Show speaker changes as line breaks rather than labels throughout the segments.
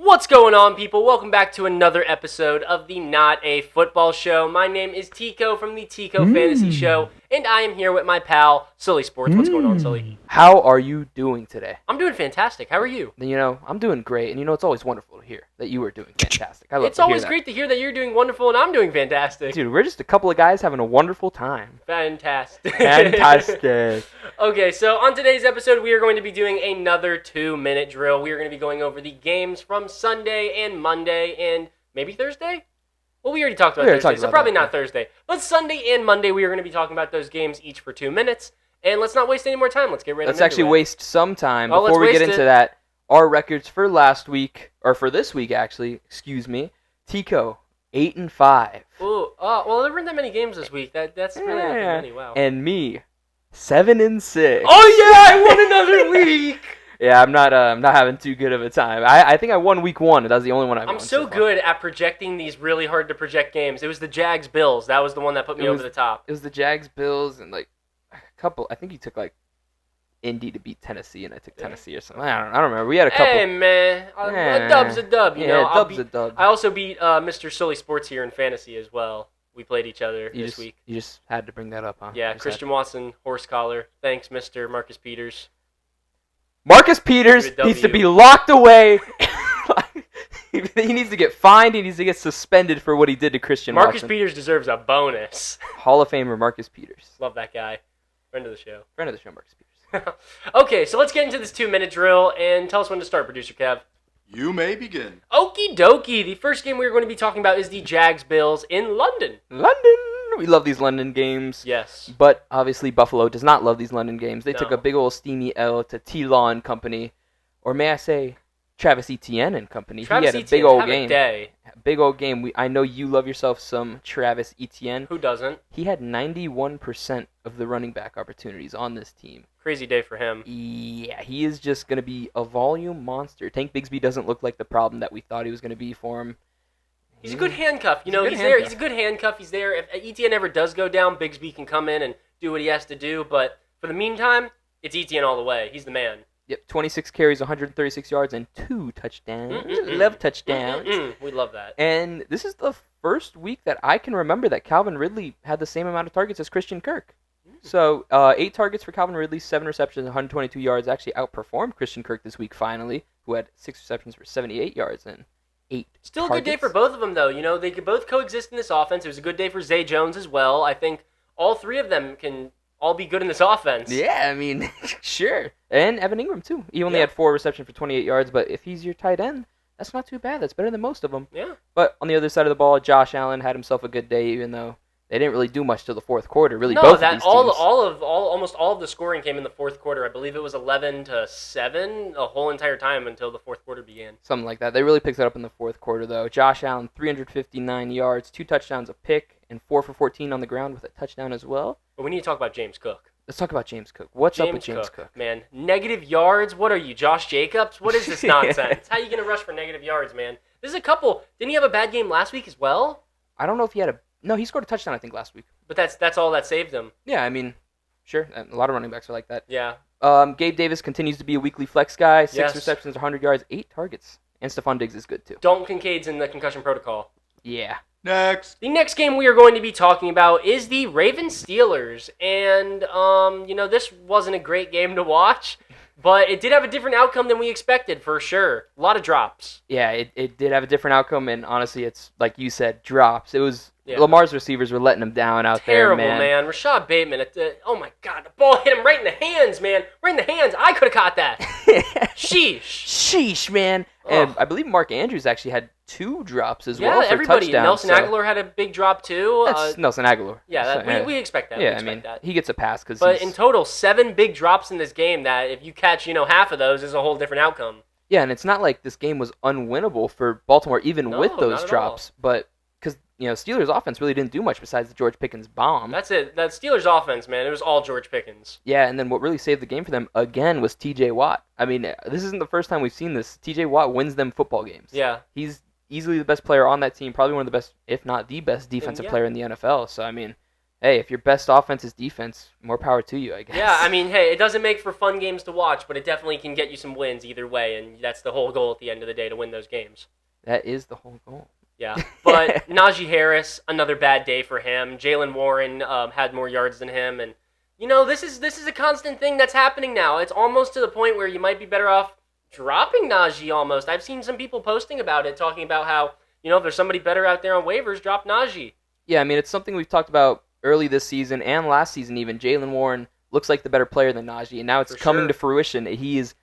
What's going on, people? Welcome back to another episode of the Not a Football Show. My name is Tico from the Tico Fantasy Show, and I am here with my pal, Sully Sports. What's going on, Sully?
How are you doing today?
I'm doing fantastic. How are you?
I'm doing great, and it's always wonderful to hear that you are doing fantastic.
It's always great to hear that you're doing wonderful and I'm doing fantastic.
Dude, we're just a couple of guys having a wonderful time.
Fantastic.
Fantastic.
Okay, so on today's episode, we are going to be doing another 2-minute drill. We are going to be going over the games from Sunday and Monday and maybe Thursday? Well, we already talked about Thursday, so probably not Thursday. But Sunday and Monday, we are going to be talking about those games each for 2 minutes. And let's not waste any more time. Let's get right into it.
Let's actually waste some time before we get into that. Our records for last week, or for this week actually, Tico, 8-5.
Ooh, well, there weren't that many games this week. That's really not that many. Wow.
And me, 7-6.
Oh yeah, I won another week.
Yeah, I'm not having too good of a time. I think I won week 1. That was the only one I won.
I'm so good at projecting these really hard to project games. It was the Jags Bills. That was the one that put me over the top.
It was the Jags Bills and like a couple. I think you took like Indy to beat Tennessee, and I took Tennessee or something. I don't remember. We had a couple.
Hey man, a dub's a dub. You know,
dub's a dub.
I also beat Mr. Sully Sports here in fantasy as well. We played each other this week.
You just had to bring that up, huh?
Yeah, Christian Watson, horse collar. Thanks, Mr. Marcus Peters.
Marcus Peters needs to be locked away. He needs to get fined. He needs to get suspended for what he did to Christian Watson.
Marcus Peters deserves a bonus.
Hall of Famer Marcus Peters.
Love that guy. Friend of the show.
Marcus Peters.
Okay, so let's get into this 2-minute drill and tell us when to start, Producer Kev.
You may begin.
Okie dokie. The first game we're going to be talking about is the Jags Bills in London.
London. We love these London games.
Yes.
But obviously Buffalo does not love these London games. They
No.
took a big old steamy L to T-Law and company. Or may I say Travis Etienne and company.
Travis
he had a
Etienne,
big old
have
game.
A day.
Big old game. I know you love yourself some Travis Etienne.
Who doesn't?
He had 91% of the running back opportunities on this team.
Crazy day for him.
Yeah, he is just going to be a volume monster. Tank Bigsby doesn't look like the problem that we thought he was going to be for him.
He's a good handcuff. He's there. He's a good handcuff. He's there. If Etienne ever does go down, Bigsby can come in and do what he has to do. But for the meantime, it's Etienne all the way. He's the man.
Yep, 26 carries, 136 yards, and 2 touchdowns. Love touchdowns.
We love that.
And this is the first week that I can remember that Calvin Ridley had the same amount of targets as Christian Kirk. So 8 targets for Calvin Ridley, 7 receptions, 122 yards. Actually outperformed Christian Kirk this week finally, who had 6 receptions for 78 yards and 8
Still
targets.
A good day for both of them, though. You know, they could both coexist in this offense. It was a good day for Zay Jones as well. I think all three of them can all be good in this offense.
Yeah, I mean, sure. And Evan Ingram, too. He only had 4 receptions for 28 yards, but if he's your tight end, that's not too bad. That's better than most of them.
Yeah.
But on the other side of the ball, Josh Allen had himself a good day, even though they didn't really do much till the fourth quarter. Really, both of these teams.
Almost all of the scoring came in the fourth quarter. I believe it was 11-7 the whole entire time until the fourth quarter began.
Something like that. They really picked it up in the fourth quarter, though. Josh Allen, 359 yards, 2 touchdowns, a pick, and 4 for 14 on the ground with a touchdown as well.
But we need to talk about James Cook.
Let's talk about James Cook. What's up with James Cook?
Man, negative yards? What are you, Josh Jacobs? What is this nonsense? How are you going to rush for negative yards, man? This is a couple. Didn't he have a bad game last week as well?
I don't know if he had a... No, he scored a touchdown, I think, last week.
But that's all that saved him.
Yeah, I mean, sure. A lot of running backs are like that.
Yeah.
Gabe Davis continues to be a weekly flex guy. 6
Yes.
receptions, 100 yards, 8 targets. And Stephon Diggs is good, too.
Dalton Kincaid's in the concussion protocol.
Yeah.
Next.
The next game we are going to be talking about is the Ravens-Steelers. And, this wasn't a great game to watch, but it did have a different outcome than we expected, for sure. A lot of drops.
Yeah, it did have a different outcome, and honestly, it's, like you said, drops. It was...
Yeah.
Lamar's receivers were letting him down out
Terrible,
there, man.
Rashad Bateman, oh my God, the ball hit him right in the hands, man. Right in the hands. I could have caught that. Sheesh.
Sheesh, man. And I believe Mark Andrews actually had 2 drops as well for
everybody.
touchdowns.
Nelson Aguilar had a big drop, too.
That's Nelson Aguilar.
Yeah, we expect that.
Yeah, I mean, he gets a pass because
But in total, 7 big drops in this game that if you catch, half of those is a whole different outcome.
Yeah, and it's not like this game was unwinnable for Baltimore even with
No,
those
not at
drops. But because, Steelers offense really didn't do much besides the George Pickens bomb.
That's it. That Steelers offense, man, it was all George Pickens.
Yeah, and then what really saved the game for them, again, was T.J. Watt. I mean, this isn't the first time we've seen this. T.J. Watt wins them football games.
Yeah.
He's easily the best player on that team, probably one of the best, if not the best, defensive player in the NFL. So, I mean, hey, if your best offense is defense, more power to you, I guess.
Yeah, I mean, hey, it doesn't make for fun games to watch, but it definitely can get you some wins either way, and that's the whole goal at the end of the day, to win those games.
That is the whole goal.
Yeah, but Najee Harris, another bad day for him. Jaylen Warren had more yards than him, and this is a constant thing that's happening now. It's almost to the point where you might be better off dropping Najee almost. I've seen some people posting about it, talking about how, if there's somebody better out there on waivers, drop Najee.
Yeah, I mean, it's something we've talked about early this season and last season even. Jaylen Warren looks like the better player than Najee, and now it's coming to fruition. He is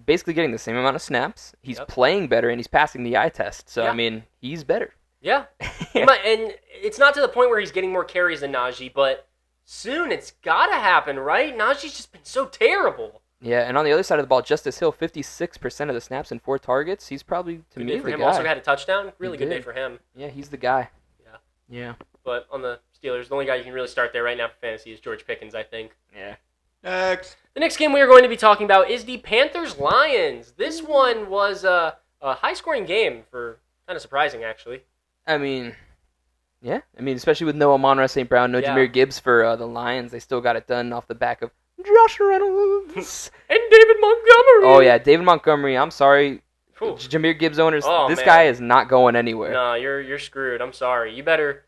basically getting the same amount of snaps. He's playing better, and he's passing the eye test. So, I mean, he's better.
Yeah. And it's not to the point where he's getting more carries than Najee, but soon it's got to happen, right? Najee's just been so terrible.
Yeah, and on the other side of the ball, Justice Hill, 56% of the snaps and 4 targets. He's probably, to me, the guy.
Also had a touchdown. Really good day for him.
Yeah, he's the guy. Yeah.
But on the Steelers, the only guy you can really start there right now for fantasy is George Pickens, I think.
Yeah.
Next.
The next game we are going to be talking about is the Panthers-Lions. This one was a high-scoring game, for kind of surprising, actually.
I mean, yeah. I mean, especially with no Amon-Ra St. Brown, no Jahmyr Gibbs for the Lions. They still got it done off the back of Josh Reynolds.
And David Montgomery.
Oh, yeah. David Montgomery. I'm sorry. Jahmyr Gibbs owners, this guy is not going anywhere.
No, you're screwed. I'm sorry. You better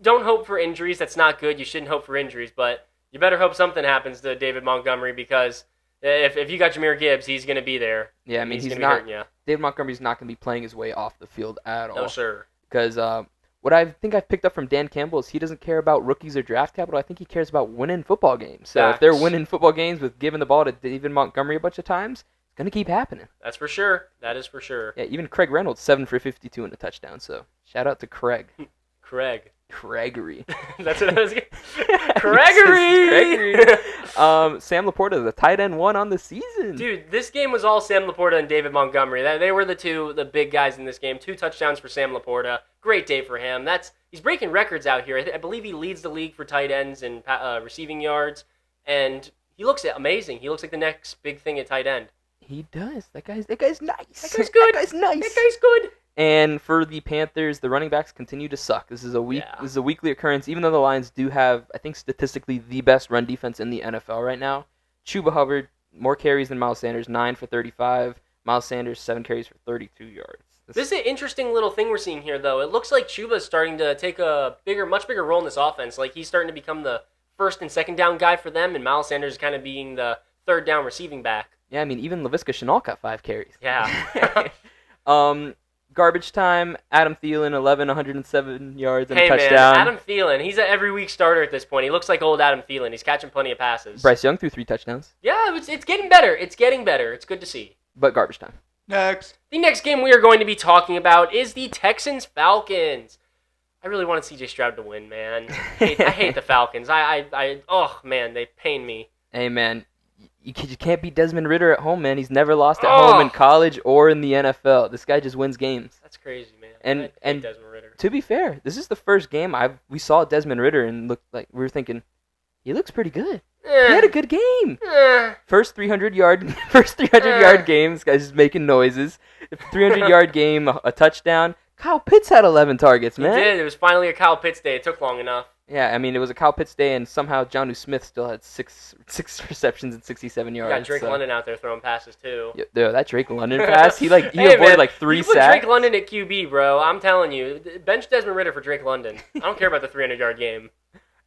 don't hope for injuries. That's not good. You shouldn't hope for injuries, but you better hope something happens to David Montgomery, because if you got Jahmyr Gibbs, he's going to be there.
Yeah, I mean, he's
not. Hurting you.
David Montgomery's not going to be playing his way off the field at all.
No, sir.
Because what I think I've picked up from Dan Campbell is he doesn't care about rookies or draft capital. I think he cares about winning football games. So if they're winning football games with giving the ball to David Montgomery a bunch of times, it's going to keep happening.
That's for sure. That is for sure.
Yeah, even Craig Reynolds, 7 for 52 and a touchdown. So shout out to Craig. Gregory.
That's what I was getting. Gregory!
Sam Laporta, the tight end, won on the season.
Dude, this game was all Sam Laporta and David Montgomery. They were the big guys in this game. 2 touchdowns for Sam Laporta. Great day for him. He's breaking records out here. I believe he leads the league for tight ends and receiving yards. And he looks amazing. He looks like the next big thing at tight end.
He does. That guy's nice.
That guy's good.
That guy's nice.
That guy's good.
And for the Panthers, the running backs continue to suck. This is a weekly occurrence, even though the Lions do have, I think, statistically the best run defense in the NFL right now. Chuba Hubbard, more carries than Miles Sanders, 9 for 35. Miles Sanders, 7 carries for 32 yards.
This is an interesting little thing we're seeing here, though. It looks like Chuba's starting to take a much bigger role in this offense. Like, he's starting to become the first and second down guy for them, and Miles Sanders is kind of being the third down receiving back.
Yeah, I mean, even Laviska Shenault got 5 carries.
Yeah.
Garbage time, Adam Thielen, 107 yards and a touchdown.
Man, Adam Thielen, he's an every week starter at this point. He looks like old Adam Thielen. He's catching plenty of passes.
Bryce Young threw 3 touchdowns.
Yeah, it's getting better. It's getting better. It's good to see.
But garbage time.
Next.
The next game we are going to be talking about is the Texans-Falcons. I really wanted C.J. Stroud to win, man. I hate the Falcons. Oh, man, they pain me.
Hey, man. You can't beat Desmond Ridder at home, man. He's never lost at home in college or in the NFL. This guy just wins games.
That's crazy, man.
And
Desmond Ridder.
To be fair, this is the first game we saw Desmond Ridder and looked like we were thinking, he looks pretty good. He had a good game. First 300-yard game. This guy's just making noises. 300-yard game, a touchdown. Kyle Pitts had 11 targets, man.
He did. It was finally a Kyle Pitts day. It took long enough.
Yeah, I mean, it was a Kyle Pitts day, and somehow Jonnu Smith still had six receptions and 67 yards.
You got Drake London out there throwing passes, too.
Yeah, that Drake London pass, he avoided like 3 sacks.
Put Drake London at QB, bro. I'm telling you. Bench Desmond Ridder for Drake London. I don't care about the 300-yard game.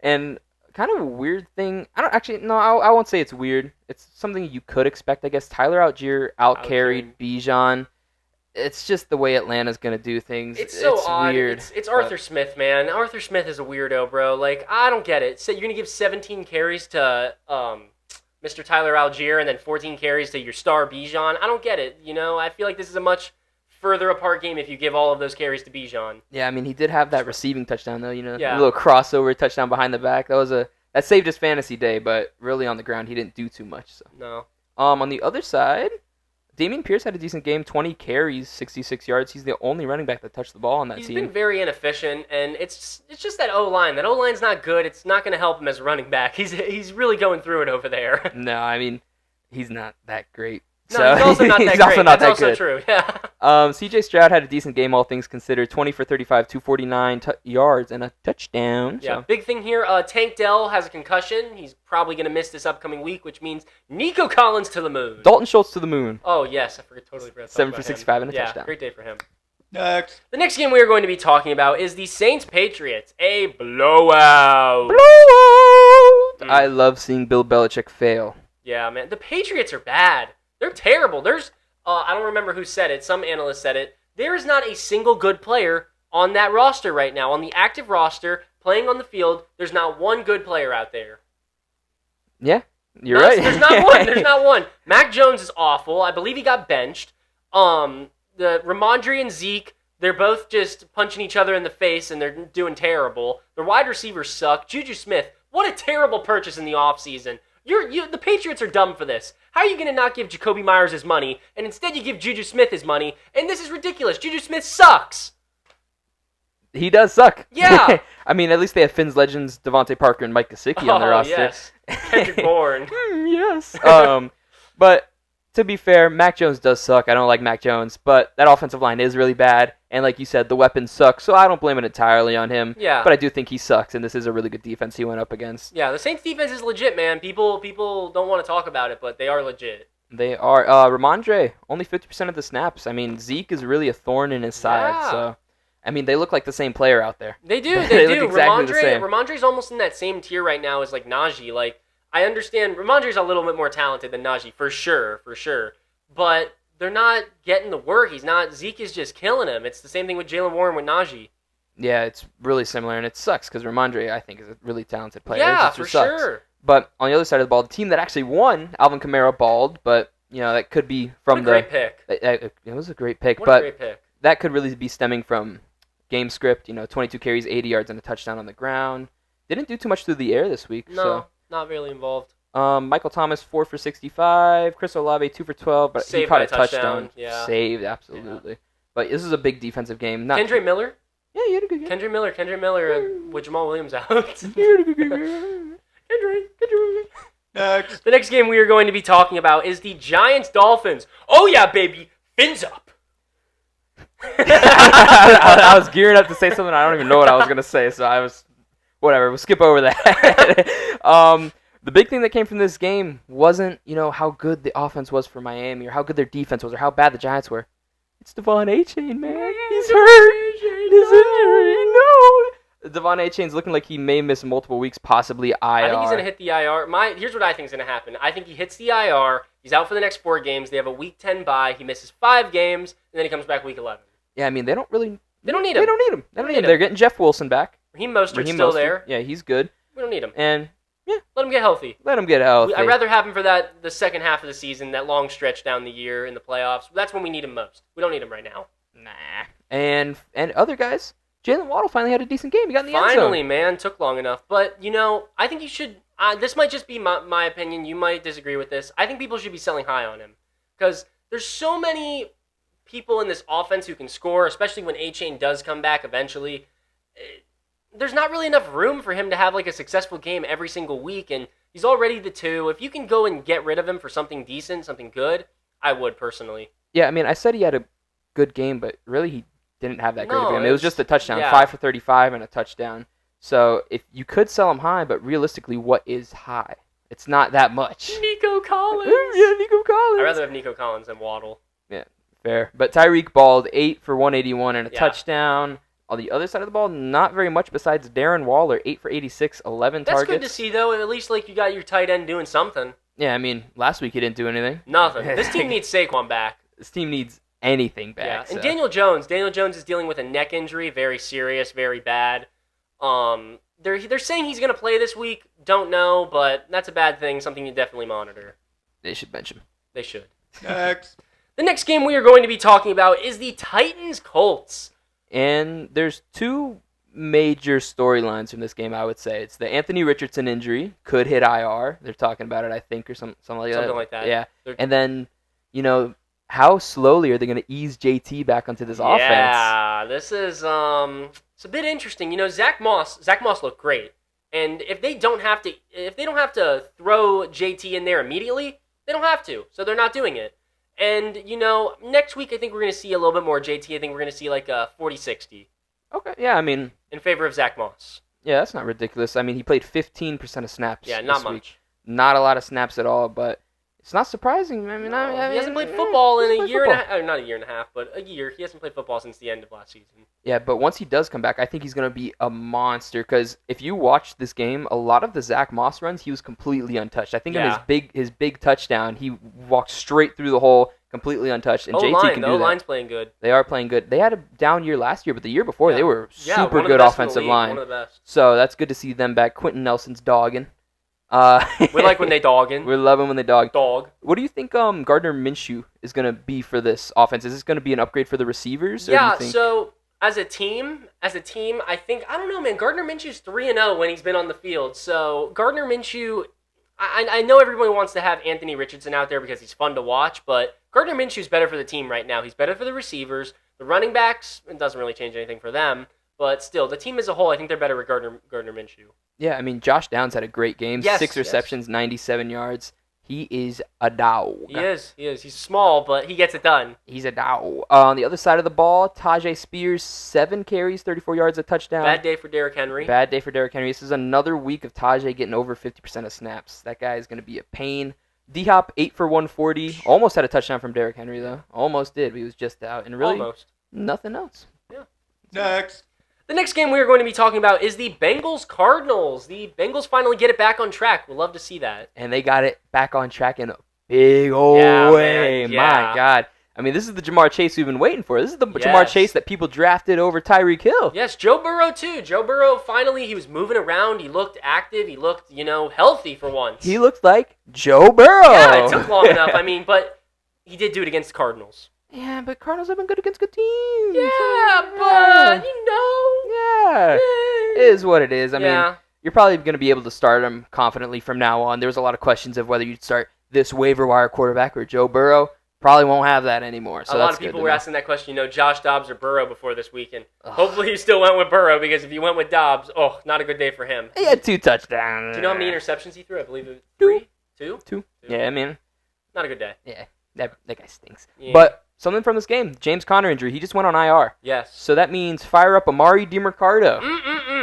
And kind of a weird thing. I won't say it's weird. It's something you could expect, I guess. Tyler Algier out-carried Bijan. It's just the way Atlanta's going to do things.
It's so odd.
Weird.
It's Arthur Smith, man. Arthur Smith is a weirdo, bro. Like, I don't get it. So you're going to give 17 carries to Mr. Tyler Algier and then 14 carries to your star Bijan? I don't get it. I feel like this is a much further apart game if you give all of those carries to Bijan.
Yeah, I mean, he did have that receiving touchdown, though. A little crossover touchdown behind the back. That saved his fantasy day, but really on the ground, he didn't do too much. So.
No.
On the other side, Dameon Pierce had a decent game, 20 carries, 66 yards. He's the only running back that touched the ball on that team.
He's been very inefficient, and it's just that O-line. That O-line's not good. It's not going to help him as a running back. He's really going through it over there.
No, I mean, he's not that great.
No, he's also not that
he's
great.
also not
That's
that
also
good.
true. Yeah.
C.J. Stroud had a decent game, all things considered. 20 for 35, 249 yards, and a touchdown.
Yeah,
So.
big thing here. Tank Dell has a concussion. He's probably going to miss this upcoming week, which means Nico Collins to the moon.
Dalton Schultz to the moon.
Oh, yes. I totally forgot to talk
7
about
for
him.
65 and a
yeah,
touchdown.
Great day for him.
Next.
The next game we are going to be talking about is the Saints-Patriots. A blowout.
I love seeing Bill Belichick fail.
Yeah, man. The Patriots are bad. They're terrible. There's, I don't remember who said it. Some analyst said it. There is not a single good player on that roster right now. On the active roster, playing on the field, there's not one good player out there.
Yeah, you're right.
There's not one. There's not one. Mac Jones is awful. I believe he got benched. The Ramondre and Zeke, they're both just punching each other in the face, and they're doing terrible. The wide receivers suck. Juju Smith, what a terrible purchase in the offseason. The Patriots are dumb for this. How are you going to not give Jacoby Myers his money, and instead you give Juju Smith his money? And this is ridiculous. Juju Smith sucks.
He does suck.
Yeah.
I mean, at least they have Finn's legends, Devontae Parker and Mike Gesicki on their roster.
Yes. Kendrick Bourne.
Yes. But to be fair, Mac Jones does suck. I don't like Mac Jones, but that offensive line is really bad. And like you said, the weapons suck, so I don't blame it entirely on him.
Yeah.
But I do think he sucks, and this is a really good defense he went up against.
Yeah, the Saints defense is legit, man. People don't want to talk about it, but they are legit.
They are. Ramondre, only 50% of the snaps. I mean, Zeke is really a thorn in his side.
Yeah.
So, I mean, they look like the same player out there.
They do.
They
They do.
look exactly the same.
Ramondre's almost in that same tier right now as like Najee. Like, I understand Ramondre's a little bit more talented than Najee for sure. But they're not getting the work. Zeke is just killing him. It's the same thing with Jaylen Warren with Najee.
Yeah, it's really similar, and it sucks because Ramondre, I think, is a really talented player.
Yeah,
It just
for
sucks.
sure.
But on the other side of the ball, the team that actually won, Alvin Kamara balled, but that could be from
What a great pick.
It was a great pick,
What a great pick.
that could really be stemming from game script. 22 carries, 80 yards, and a touchdown on the ground. Didn't do too much through the air this week.
No, not really involved.
Michael Thomas 4 for 65, Chris Olave 2 for 12, but
Saved
he caught
by
a
a touchdown,
touchdown.
yeah.
Saved, absolutely. But this is a big defensive game.
Kendre Miller?
Yeah, you had a good game.
Kendre Miller with Jamal Williams out.
You had a good game.
Kendre.
Next.
The next game we are going to be talking about is the Giants-Dolphins. Oh yeah, baby. Fins up.
I was gearing up to say something. I don't even know what I was going to say, so I was... Whatever, we'll skip over that. The big thing that came from this game wasn't, how good the offense was for Miami or how good their defense was or how bad the Giants were. It's Devon Achane, man. He's hurt. His injury. No. Devon Achane's looking like he may miss multiple weeks, possibly IR.
I think he's going to hit the IR. Here's what I think is going to happen. I think he hits the IR. He's out for the next 4 games. They have a Week 10 bye. He misses 5 games, and then he comes back Week 11.
Yeah, I mean, they don't need him.
They don't need
him. They're getting Jeff Wilson back.
Raheem Mostert's still there.
Yeah, he's good.
We don't need him.
And
let him get healthy.
I'd
I'd rather have him for the second half of the season, that long stretch down the year in the playoffs. That's when we need him most. We don't need him right now.
Nah. And other guys, Jalen Waddle finally had a decent game. He got in the end zone.
Finally, man. Took long enough. But, I think you should... this might just be my opinion. You might disagree with this. I think people should be selling high on him. Because there's so many people in this offense who can score, especially when Achane does come back eventually. There's not really enough room for him to have like a successful game every single week, and he's already the 2. If you can go and get rid of him for something decent, something good, I would personally.
Yeah, I mean, I said he had a good game, but really he didn't have that great of a game. It was just a touchdown,
yeah.
5 for 35 and a touchdown. So if you could sell him high, but realistically, what is high? It's not that much.
Nico Collins.
Yeah, Nico Collins.
I'd rather have Nico Collins than Waddle.
Yeah, fair. But Tyreek balled 8 for 181 and a
Yeah.
touchdown. On the other side of the ball, not very much besides Darren Waller, 8 for 86, 11
That's
targets.
good to see, though. At least like you got your tight end doing something.
Yeah, I mean, last week he didn't do anything.
Nothing. This team needs Saquon back.
This team needs anything back.
Yeah, and
so.
Daniel Jones is dealing with a neck injury, very serious, very bad. They're saying he's going to play this week. Don't know, but that's a bad thing, something you definitely monitor.
They should bench him.
They should.
Next.
The next game we are going to be talking about is the Titans-Colts.
And there's 2 major storylines from this game, I would say. It's the Anthony Richardson injury, could hit IR. They're talking about it, I think, or something like that.
Something like that.
Yeah. And then, how slowly are they going to ease JT back onto this offense?
Yeah, this is it's a bit interesting. Zach Moss looked great, and if they don't have to throw JT in there immediately, they don't have to. So they're not doing it. And, next week I think we're going to see a little bit more JT. I think we're going to see like a 40-60
Okay, yeah, I mean,
in favor of Zach Moss.
yeah, that's not ridiculous. I mean, he played 15% of snaps.
Yeah, not
this
much.
week. Not a lot of snaps at all, but it's not surprising. I mean,
He hasn't played football in a year and a
half.
half. Not a year and a half, but a year. He hasn't played football since the end of last season.
Yeah, but once he does come back, I think he's going to be a monster. Because if you watch this game, a lot of the Zach Moss runs, he was completely untouched. I think in his big touchdown, he walked straight through the hole, completely untouched. And JT can do that.
O-line's playing good.
They are playing good. They had a down year last year, but the year before they were super
one of the
good
best in the
offensive
league,
line.
One of the best.
So that's good to see them back. Quentin Nelson's dogging.
We like when they dogging.
We love them when they dog.
Dog.
What do you think Gardner Minshew is going to be for this offense? Is this going to be an upgrade for the receivers? Or
Yeah,
do you think...
so as a team, I don't know, man. Gardner Minshew's 3-0 when he's been on the field. So Gardner Minshew, I know everybody wants to have Anthony Richardson out there because he's fun to watch, but Gardner Minshew's better for the team right now. He's better for the receivers. The running backs, it doesn't really change anything for them. But still, the team as a whole, I think they're better with Gardner Minshew.
Yeah, I mean, Josh Downs had a great game.
Yes,
6 receptions, 97 yards. He is a dog.
He is. He's small, but he gets it done.
He's a dog. On the other side of the ball, Tajay Spears, 7 carries, 34 yards, a touchdown.
Bad day for Derrick Henry.
Bad day for Derrick Henry. This is another week of Tajay getting over 50% of snaps. That guy is going to be a pain. D-Hop, 8 for 140. Almost had a touchdown from Derrick Henry, though. Almost did. He was just out. And really,
Almost.
nothing else.
Yeah.
Next.
The next game we are going to be talking about is the Bengals-Cardinals. The Bengals finally get it back on track. We'll love to see that.
And they got it back on track in a big old way.
Man, yeah.
My God. I mean, this is the Jamar Chase we've been waiting for. This is the Jamar Chase that people drafted over Tyreek Hill.
Yes, Joe Burrow, too. Joe Burrow, finally, he was moving around. He looked active. He looked, healthy for once.
He looked like Joe Burrow.
Yeah, it took long enough. I mean, but he did do it against the Cardinals.
Yeah, but Cardinals have been good against good teams.
Yeah, but,
Yeah. It is what it is. I mean, you're probably going to be able to start him confidently from now on. There was a lot of questions of whether you'd start this waiver wire quarterback or Joe Burrow. Probably won't have that anymore. So
a lot of people were asking that question, Josh Dobbs or Burrow before this weekend. Hopefully he still went with Burrow, because if you went with Dobbs, not a good day for him.
He had 2 touchdowns.
Do you know how many interceptions he threw? I believe it was 3? 2?
Yeah, I mean.
Not a good day.
Yeah, that guy stinks.
Yeah.
But something from this game, James Conner injury. He just went on IR.
Yes.
So that means fire up Amari DiMercado.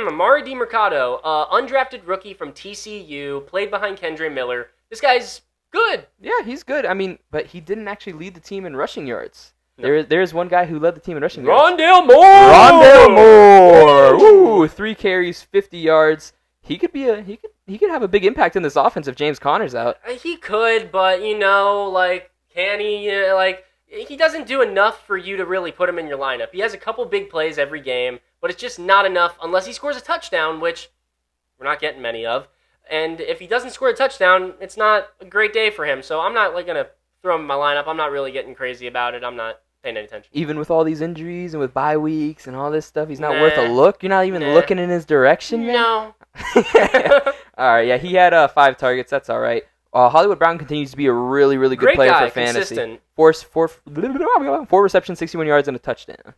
Amari DiMercado, undrafted rookie from TCU, played behind Kendre Miller. This guy's good.
Yeah, he's good. I mean, but he didn't actually lead the team in rushing yards.
No.
There's one guy who led the team in rushing yards.
Rondale Moore!
Rondale Moore! Woo! 3 carries, 50 yards. He could have a big impact in this offense if James Conner's out.
He could, but can he? He doesn't do enough for you to really put him in your lineup. He has a couple big plays every game, but it's just not enough unless he scores a touchdown, which we're not getting many of. And if he doesn't score a touchdown, it's not a great day for him. So I'm not going to throw him in my lineup. I'm not really getting crazy about it. I'm not paying any attention.
Even with all these injuries and with bye weeks and all this stuff, he's not worth a look. You're not even looking in his direction, man?
No.
All right, yeah, he had 5 targets. That's all right. Hollywood Brown continues to be a really, really good
Great
player
guy,
for fantasy.
consistent.
4 receptions, 61 yards, and a touchdown.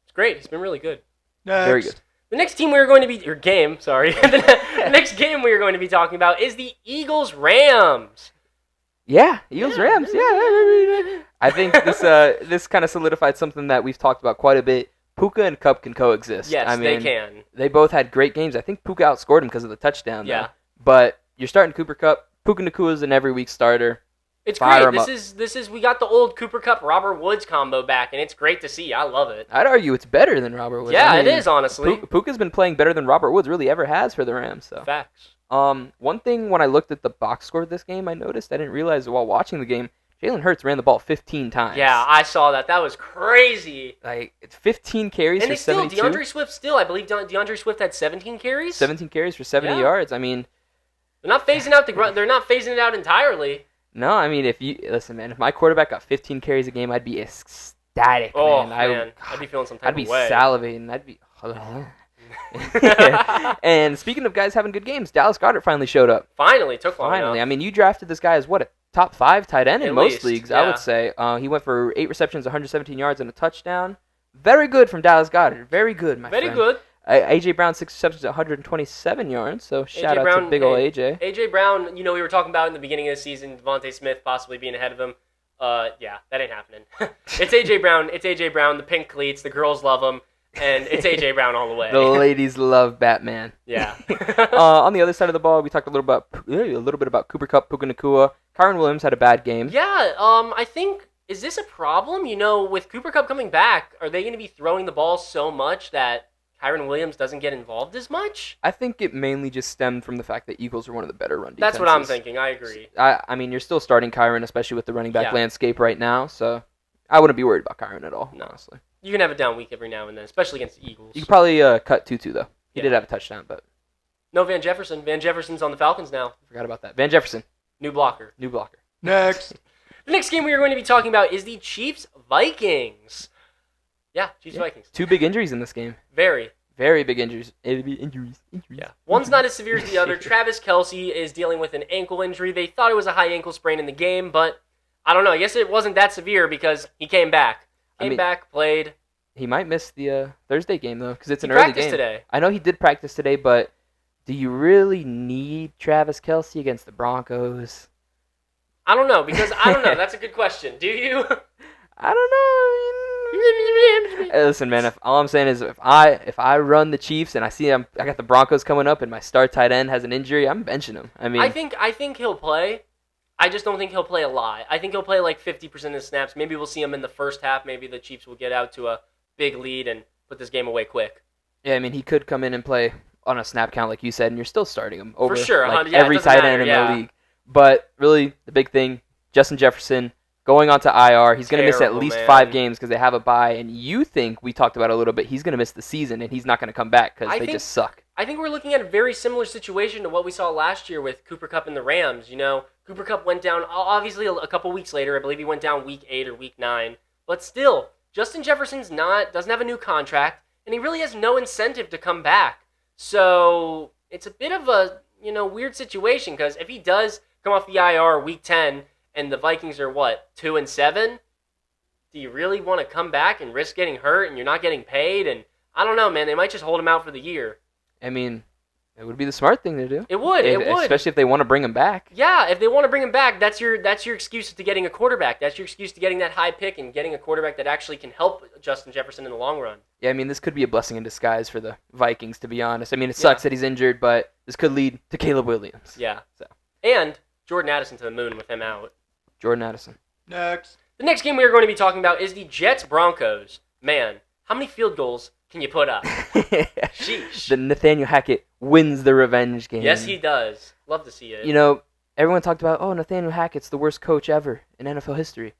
It's great. He's been really good.
Next.
Very good.
The next team we are going to be, or game, sorry. The next game we are going to be talking about is the Eagles-Rams.
Yeah, Eagles-Rams. Yeah. I think this kind of solidified something that we've talked about quite a bit. Puka and Kupp can coexist.
Yes,
I mean,
they can.
They both had great games. I think Puka outscored him because of the touchdown.
Yeah.
Though. But you're starting Cooper Kupp. Puka Nacua is an every week starter.
It's
Fire
great.
him
This is we got the old Cooper Kupp Robert Woods combo back, and it's great to see. I love it.
I'd argue it's better than Robert Woods.
Yeah,
I mean,
it is, honestly.
Puka's been playing better than Robert Woods really ever has for the Rams. So.
Facts.
One thing when I looked at the box score of this game, I noticed I didn't realize while watching the game, Jalen Hurts ran the ball 15 times.
Yeah, I saw that. That was crazy.
Like it's 15 carries
And
for
they still,
72.
DeAndre Swift still, I believe DeAndre Swift had 17 carries.
17 carries for 70 yards. I mean,
they're not phasing out they're not phasing it out entirely.
no, I mean listen, man, if my quarterback got 15 carries a game, I'd be ecstatic,
Oh
man.
I'd be feeling some type
I'd be
of way.
salivating. I'd be. And speaking of guys having good games, Dallas Goedert finally showed up.
Finally, took long
Finally,
enough.
I mean, you drafted this guy as what, a top 5 tight end in
At
most
least,
leagues, I
yeah.
would say. He went for 8 receptions, 117 yards, and a touchdown. Very good from Dallas Goedert. Very good, my friend.
Very good.
AJ Brown 6 receptions, 127 yards. So shout out to big ol' AJ.
AJ Brown, we were talking about in the beginning of the season, Devontae Smith possibly being ahead of him. Yeah, that ain't happening. It's A.J. Brown. It's A.J. Brown, the pink cleats. The girls love him. And it's A.J. Brown all the way.
The ladies love Batman.
Yeah.
On the other side of the ball, we talked a little bit about Cooper Kupp, Puka Nacua. Kyron Williams had a bad game.
Yeah, I think, is this a problem? With Cooper Kupp coming back, are they going to be throwing the ball so much that Kyron Williams doesn't get involved as much?
I think it mainly just stemmed from the fact that Eagles are one of the better run defenses.
That's what I'm thinking. I agree.
I mean, you're still starting Kyron, especially with the running back
Yeah.
landscape right now, so I wouldn't be worried about Kyron at all,
No.
honestly.
You can have a down week every now and then, especially against the Eagles.
You could probably cut Tutu, though. He
Yeah.
did have a touchdown, but
No Van Jefferson. Van Jefferson's on the Falcons now.
I forgot about that. Van Jefferson,
New blocker.
new blocker.
Next.
The next game we are going to be talking about is the Chiefs-Vikings. Yeah, Chiefs-Vikings.
2 big injuries in this game.
Very.
Very big injuries. Injuries.
Yeah. One's not as severe as the other. Travis Kelce is dealing with an ankle injury. They thought it was a high ankle sprain in the game, but I don't know. I guess it wasn't that severe because he came back. Played.
He might miss the Thursday game, though, because it's
He
an early
practiced
game.
today.
I know he did practice today, but do you really need Travis Kelce against the Broncos?
I don't know, because I don't know. That's a good question. Do you?
I don't know. Hey, listen, man. All I'm saying is, if I run the Chiefs and I see I got the Broncos coming up, and my star tight end has an injury, I'm benching him. I mean,
I think he'll play. I just don't think he'll play a lot. I think he'll play like 50% of the snaps. Maybe we'll see him in the first half. Maybe the Chiefs will get out to a big lead and put this game away quick.
yeah, I mean, he could come in and play on a snap count, like you said, and you're still starting him over
For sure.
like,
Yeah, it
every
doesn't
tight
matter,
end in
yeah.
the league. But really, the big thing, Justin Jefferson going on to IR. He's going to miss at
Terrible,
least
man.
5 games because they have a bye. And you think, we talked about it a little bit, he's going to miss the season, and he's not going to come back because they just suck.
I think we're looking at a very similar situation to what we saw last year with Cooper Kupp and the Rams. Cooper Kupp went down, obviously, a couple weeks later. I believe he went down week 8 or week 9. But still, Justin Jefferson's doesn't have a new contract, and he really has no incentive to come back. So it's a bit of a weird situation because if he does come off the IR week 10 and the Vikings are 2-7, do you really want to come back and risk getting hurt and you're not getting paid? And I don't know, man. They might just hold him out for the year.
I mean, it would be the smart thing to do.
It would.
Especially if they want to bring him back.
Yeah, if they want to bring him back, that's your excuse to getting a quarterback. That's your excuse to getting that high pick and getting a quarterback that actually can help Justin Jefferson in the long run.
Yeah, I mean, this could be a blessing in disguise for the Vikings, to be honest. I mean, it sucks that he's injured, but this could lead to Caleb Williams.
Yeah.
So.
And Jordan Addison to the moon with him out.
Jordan Addison.
Next.
The next game we are going to be talking about is the Jets-Broncos. Man, how many field goals can you put up? Sheesh.
The Nathaniel Hackett wins the revenge game.
Yes, he does. Love to see it.
Everyone talked about, Nathaniel Hackett's the worst coach ever in NFL history.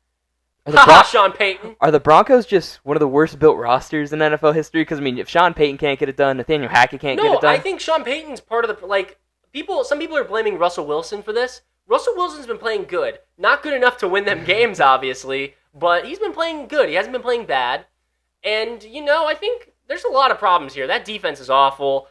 Haha, Sean Payton.
Are the Broncos just one of the worst built rosters in NFL history? Because, I mean, if Sean Payton can't get it done, Nathaniel Hackett can't get it
No,
done.
I think Sean Payton's part of the, some people are blaming Russell Wilson for this. Russell Wilson's been playing good. Not good enough to win them games, obviously, but he's been playing good. He hasn't been playing bad. And, I think there's a lot of problems here. That defense is awful.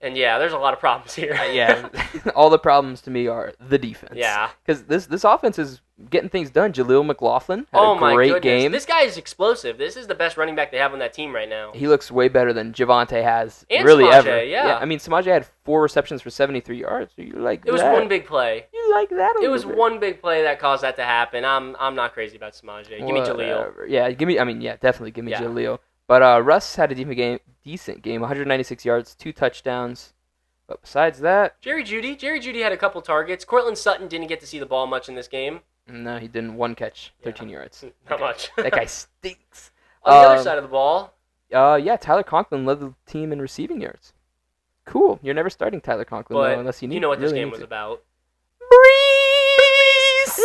And, yeah, there's a lot of problems here.
Yeah, all the problems to me are the defense.
Yeah.
Because this offense is getting things done. Jaleel McLaughlin had a
my
great
goodness.
game.
This guy is explosive. This is the best running back they have on that team right now.
He looks way better than Javonte has
And
really
Samaje,
ever.
yeah.
I mean, Samaje had 4 receptions for 73 yards. So you like
It was
that?
one big play.
You like that?
It was one big play that caused that to happen. I'm not crazy about Samaje. Give me Jaleel.
Whatever. Yeah, definitely give me
Yeah.
Jaleel. But Russ had a decent game, 196 yards, 2 touchdowns. But besides that,
Jerry Jeudy had a couple targets. Cortland Sutton didn't get to see the ball much in this game.
no, he didn't. 1 catch, 13 yards.
Not much.
That guy stinks.
On the other side of the ball,
Tyler Conklin led the team in receiving yards. Cool. You're never starting Tyler Conklin
but
though, unless you need.
you know what this
really
game
need
was
to.
about.
Brees!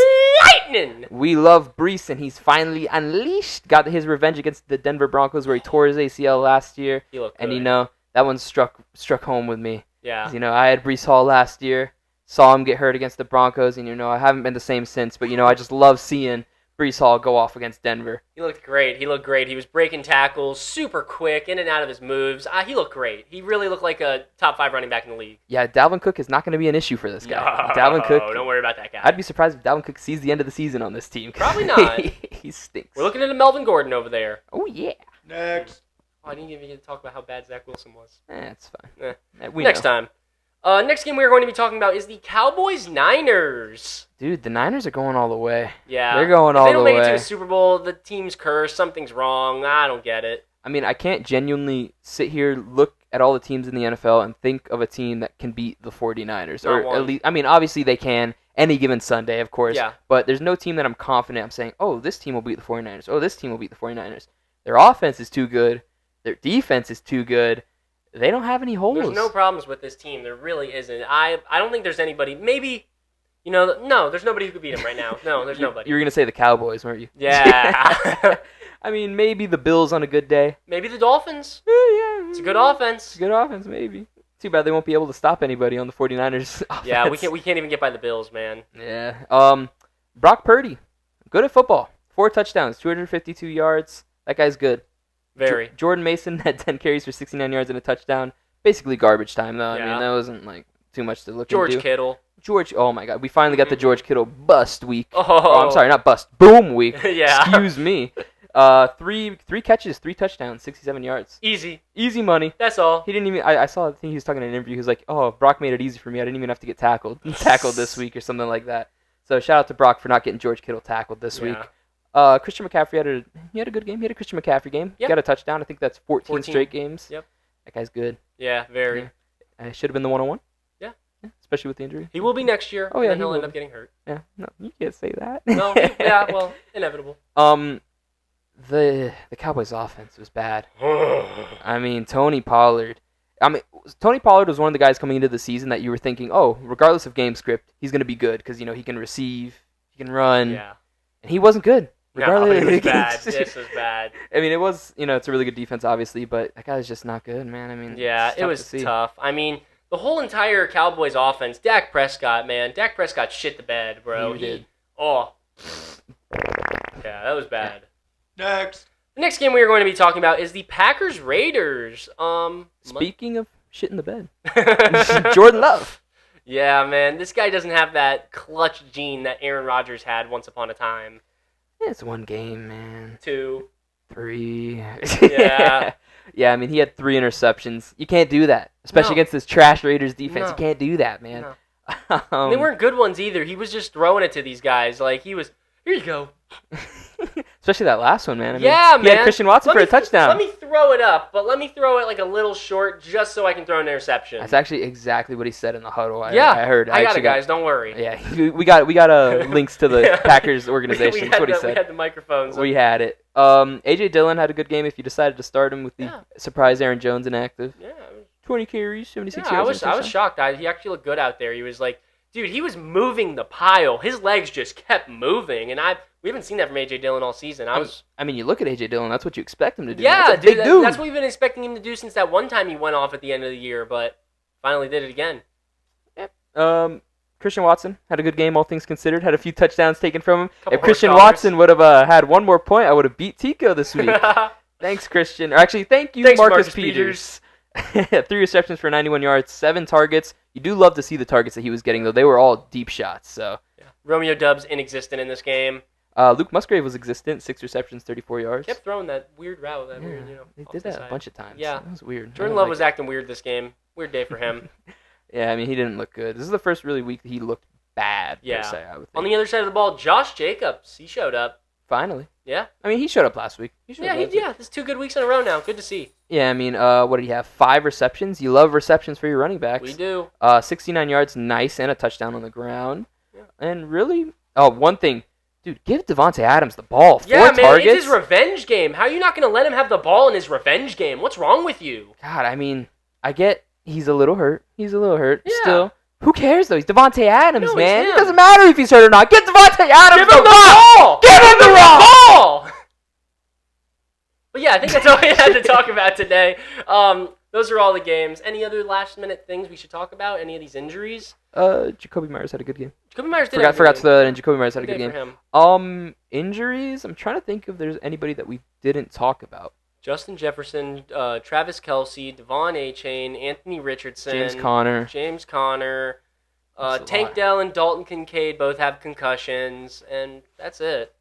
Lightning!
We love Brees, and he's finally unleashed. Got his revenge against the Denver Broncos, where he tore his ACL last year.
He looked
And
good.
that one struck home with me.
Yeah.
'Cause, I had Brees Hall last year, saw him get hurt against the Broncos, and I haven't been the same since. But I just love seeing Brees Hall go off against Denver.
He looked great. He was breaking tackles, super quick, in and out of his moves. He looked great. He really looked like a top 5 running back in the league.
Yeah, Dalvin Cook is not going to be an issue for this guy.
No,
Dalvin Cook.
don't worry about that guy.
I'd be surprised if Dalvin Cook sees the end of the season on this team.
Probably not.
He stinks.
We're looking at a Melvin Gordon over there.
Oh yeah.
Next.
Oh, I didn't even get to talk about how bad Zach Wilson was.
It's fine.
Eh.
We
Next
know.
time. Next game we're going to be talking about is the Cowboys-Niners.
Dude, the Niners are going all the way.
Yeah.
They're going all the way.
If they don't make it to the Super Bowl, the team's cursed. Something's wrong. I don't get it.
I mean, I can't genuinely sit here, look at all the teams in the NFL, and think of a team that can beat the 49ers.
Not
Or
one.
at least, I mean, obviously they can any given Sunday, of course.
Yeah.
But there's no team that I'm confident I'm saying, oh, this team will beat the 49ers. Oh, this team will beat the 49ers. Their offense is too good. Their defense is too good. They don't have any holes.
There's no problems with this team. There really isn't. I don't think there's anybody. Maybe, no, there's nobody who could beat them right now. No, there's nobody.
You were going to say the Cowboys, weren't you?
Yeah.
I mean, maybe the Bills on a good day.
Maybe the Dolphins.
Yeah.
It's a good offense.
It's a good offense, maybe. Too bad they won't be able to stop anybody on the 49ers offense.
Yeah, we can't even get by the Bills, man.
Yeah. Brock Purdy, good at football. 4 touchdowns, 252 yards. That guy's good.
Very.
Jordan Mason had 10 carries for 69 yards and a touchdown. Basically garbage time, though.
Yeah.
I mean, that wasn't like too much to look
George
into.
Kittle.
Oh my God. We finally got the George Kittle bust week.
Oh.
I'm sorry, not bust. Boom week.
Yeah.
Excuse me. Three catches, 3 touchdowns, 67 yards.
Easy.
Easy money.
That's all.
He didn't even. I saw. I think he was talking in an interview. He was like, "Oh, Brock made it easy for me. I didn't even have to get tackled this week or something like that." So shout out to Brock for not getting George Kittle tackled this week. Christian McCaffrey had a good game. He had a Christian McCaffrey game.
Yep.
He got a touchdown. I think that's 14 straight games.
Yep.
That guy's good.
Yeah, very.
Yeah. Should have been the 101.
Yeah.
Especially with the injury.
He will be next year.
Oh yeah.
And he'll end up getting hurt.
Yeah. No, you can't say that.
No. Yeah. Well, inevitable.
The Cowboys' offense was bad. I mean, Tony Pollard was one of the guys coming into the season that you were thinking, oh, regardless of game script, he's going to be good because, he can receive, he can run.
Yeah.
And he wasn't good.
No, it was bad. This was bad.
I mean, it was, it's a really good defense, obviously, but that guy's just not good, man. I mean,
yeah, it was tough. I mean, the whole entire Cowboys offense, Dak Prescott, man. Dak Prescott shit the bed, bro.
He did.
Oh. Yeah, that was bad.
Next.
The next game we are going to be talking about is the Packers-Raiders.
Speaking of shit in the bed, Jordan Love.
Yeah, man. This guy doesn't have that clutch gene that Aaron Rodgers had once upon a time.
It's one game, man.
2.
3.
Yeah.
Yeah, I mean, he had 3 interceptions. You can't do that, especially against this trash Raiders defense.
No.
You can't do that, man.
No. They weren't good ones either. He was just throwing it to these guys. Like, he was, here you go.
Especially that last one, man. I mean,
yeah,
he
man.
had Christian Watson for a touchdown.
Let me throw it up, but let me throw it like a little short just so I can throw an interception.
That's actually exactly what he said in the huddle. I heard.
I got it, guys. Don't worry.
Yeah, we got links to the Packers organization. That's what he said.
We had the microphones.
We had it. A.J. Dillon had a good game if you decided to start him with the surprise Aaron Jones inactive.
Yeah.
20 carries, 76 yards.
I was shocked. He actually looked good out there. He was like, dude, he was moving the pile. His legs just kept moving, and we haven't seen that from A.J. Dillon all season. I mean,
you look at A.J. Dillon, that's what you expect him to do.
Yeah,
that's dude.
That's what we've been expecting him to do since that one time he went off at the end of the year, but finally did it again.
Yep. Christian Watson had a good game, all things considered. Had a few touchdowns taken from him.
Couple
if Christian
$100.
Watson would have had one more point, I would have beat Tico this week. Thanks, Christian. Or actually, thank you, Marcus Peters. 3 receptions for 91 yards, 7 targets. You do love to see the targets that he was getting, though. They were all deep shots. So
Romeo Doubs inexistent in this game.
Luke Musgrave was existent, 6 receptions, 34 yards.
Kept throwing that weird route.
They did that a bunch of times.
Yeah.
That was weird.
Jordan Love was acting weird this game. Weird day for him.
Yeah, I mean, he didn't look good. This is the first really week that he looked bad, per se, I would think.
On the other side of the ball, Josh Jacobs, he showed up.
Finally.
Yeah.
I mean, he showed up last week.
It's 2 good weeks in a row now. Good to see.
Yeah, I mean, what did he have? 5 receptions. You love receptions for your running backs.
We do.
69 yards, nice, and a touchdown on the ground. Yeah. And really, one thing, dude, give Devontae Adams the ball. 4 targets.
Man, it's his revenge game. How are you not going to let him have the ball in his revenge game? What's wrong with you?
God, I mean, I get he's a little hurt. Yeah. Still. Who cares, though? He's Devontae Adams, man. It doesn't matter if he's hurt or not. Get Devontae Adams
the ball!
Give him the ball!
But yeah, I think that's all we had to talk about today. Those are all the games. Any other last-minute things we should talk about? Any of these injuries?
Jacoby Myers had a good game.
Jacoby Myers did
forgot to throw that in. Jacoby Myers had a good game.
For him.
Injuries? I'm trying to think if there's anybody that we didn't talk about.
Justin Jefferson, Travis Kelce, Devon Achane, Anthony Richardson,
James Conner,
Tank Dell and Dalton Kincaid both have concussions, and that's it.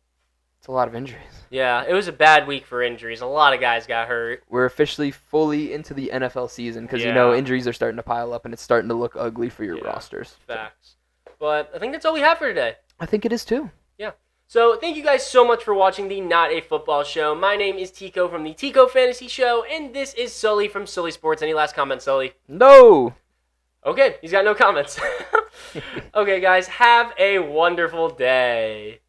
It's a lot of injuries.
Yeah, it was a bad week for injuries. A lot of guys got hurt.
We're officially fully into the NFL season because, injuries are starting to pile up and it's starting to look ugly for your rosters.
Facts. But I think that's all we have for today.
I think it is too.
Yeah. So thank you guys so much for watching the Not a Football Show. My name is Tico from the Tico Fantasy Show, and this is Sully from Sully Sports. Any last comments, Sully?
No!
Okay, he's got no comments. Okay, guys, have a wonderful day.